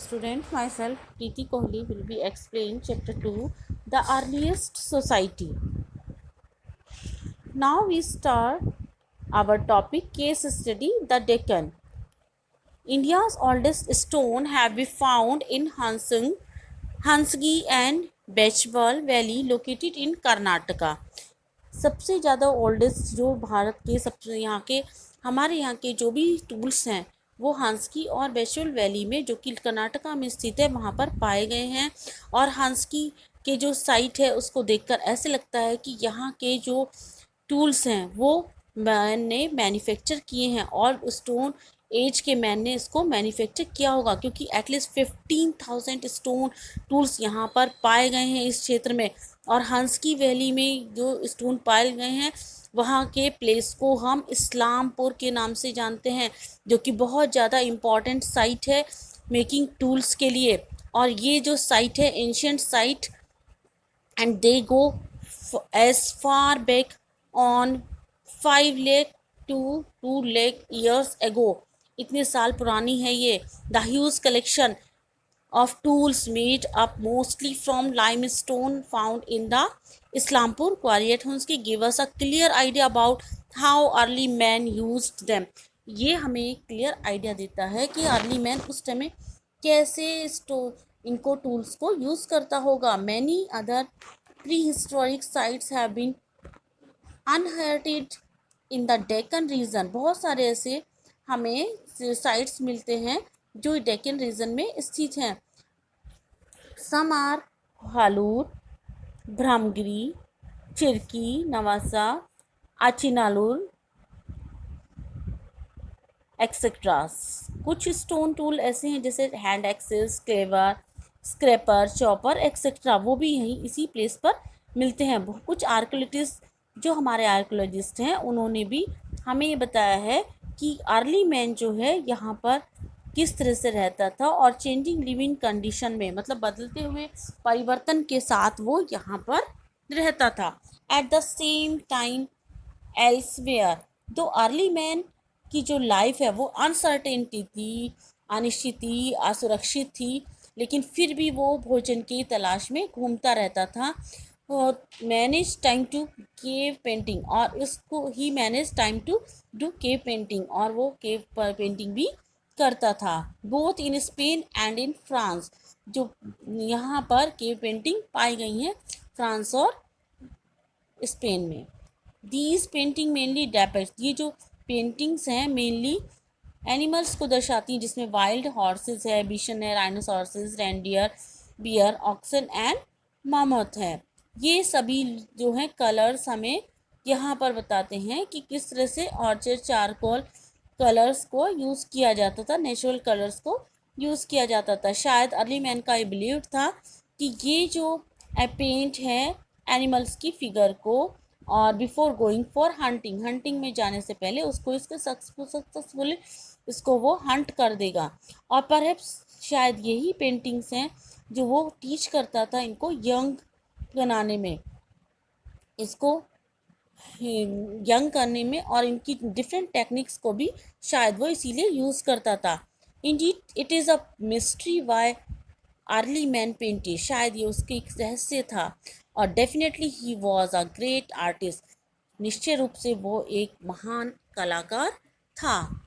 Student, myself Preeti Kohli will be explaining chapter 2, the earliest society. Now we start our topic case study, the Deccan. India's oldest stone have been found in Hansgi and Bechwal Valley located in Karnataka. सबसे ज़्यादा oldest जो भारत के सबसे यहाँ के हमारे यहाँ के जो भी टूल्स हैं वो हांस्की और बेचुल वैली में जो कि कर्नाटका में स्थित है वहाँ पर पाए गए हैं। और हांस्की के जो साइट है उसको देखकर ऐसे लगता है कि यहाँ के जो टूल्स हैं वो मैन ने मैन्युफैक्चर किए हैं और स्टोन एज के मैन ने इसको मैन्युफैक्चर किया होगा, क्योंकि एटलीस्ट 15,000 स्टोन टूल्स यहाँ पर पाए गए हैं इस क्षेत्र में। और हंसकी वैली में जो स्टोन पाए गए हैं वहाँ के प्लेस को हम इस्लामपुर के नाम से जानते हैं, जो कि बहुत ज़्यादा इम्पॉर्टेंट साइट है मेकिंग टूल्स के लिए। और ये जो साइट है ancient site and they go as far back on 5 lakh to 2 lakh years ago. इतने साल पुरानी है ये। The huge collection of tools made up mostly from limestone found in the Islampur quarry at Hunski give us a clear idea about how early man used them. ये हमें clear idea देता है कि अर्ली मैन उस time में कैसे इनको tools को यूज़ करता होगा। Many other prehistoric sites have been unearthed in the Deccan region. बहुत सारे ऐसे हमें साइट्स मिलते हैं जो डेक्कन रीजन में स्थित हैं। Some are Hallur, Brahmagiri, Chirki, Nevasa, Achinalur etceteras. कुछ स्टोन टूल ऐसे हैं जैसे hand axes, cleaver, scraper, chopper etcetera, वो भी यहीं इसी प्लेस पर मिलते हैं। कुछ आर्कियोलॉजिस्ट जो हमारे आर्कियोलॉजिस्ट हैं उन्होंने भी हमें ये बताया है कि अर्ली मैन जो है यहाँ पर किस तरह से रहता था और चेंजिंग लिविंग कंडीशन में, मतलब बदलते हुए परिवर्तन के साथ वो यहाँ पर रहता था। At the same time elsewhere, दो अर्ली मैन की जो लाइफ है वो अनसर्टेनिटी थी, अनिश्चित थी, असुरक्षित थी, लेकिन फिर भी वो भोजन की तलाश में घूमता रहता था। Manage time to cave painting, और इसको ही manage time to do cave painting, और वो केव पर पेंटिंग भी करता था। Both in Spain and in France, जो यहाँ पर केव पेंटिंग पाई गई हैं फ्रांस और स्पेन में। दीज पेंटिंग मेनली डेपिक्ट, ये जो पेंटिंग्स हैं मेनली एनिमल्स को दर्शाती हैं, जिसमें वाइल्ड हॉर्सेस है, बिशन है, राइनोसॉर्सेस, रेंडियर, बियर, ऑक्सन एंड मामोथ है। ये सभी जो हैं कलर्स हमें यहाँ पर बताते हैं कि किस तरह से ऑर्चर्ड चारकोल कलर्स को यूज़ किया जाता था, नेचुरल कलर्स को यूज़ किया जाता था। शायद अर्ली मैन का ये बिलीव था कि ये जो पेंट है एनिमल्स की फिगर को, और बिफोर गोइंग फॉर हंटिंग में जाने से पहले उसको इसके सक्सेसफुली इसको वो हंट कर देगा। और परहैप्स शायद यही पेंटिंग्स हैं जो वो टीच करता था इनको यंग बनाने में, इसको यंग करने में, और इनकी डिफरेंट टेक्निक्स को भी शायद वो इसीलिए यूज़ करता था। Indeed it is a mystery why early man painted, शायद ये उसके एक रहस्य था। और definitely he was a great artist, निश्चय रूप से वो एक महान कलाकार था।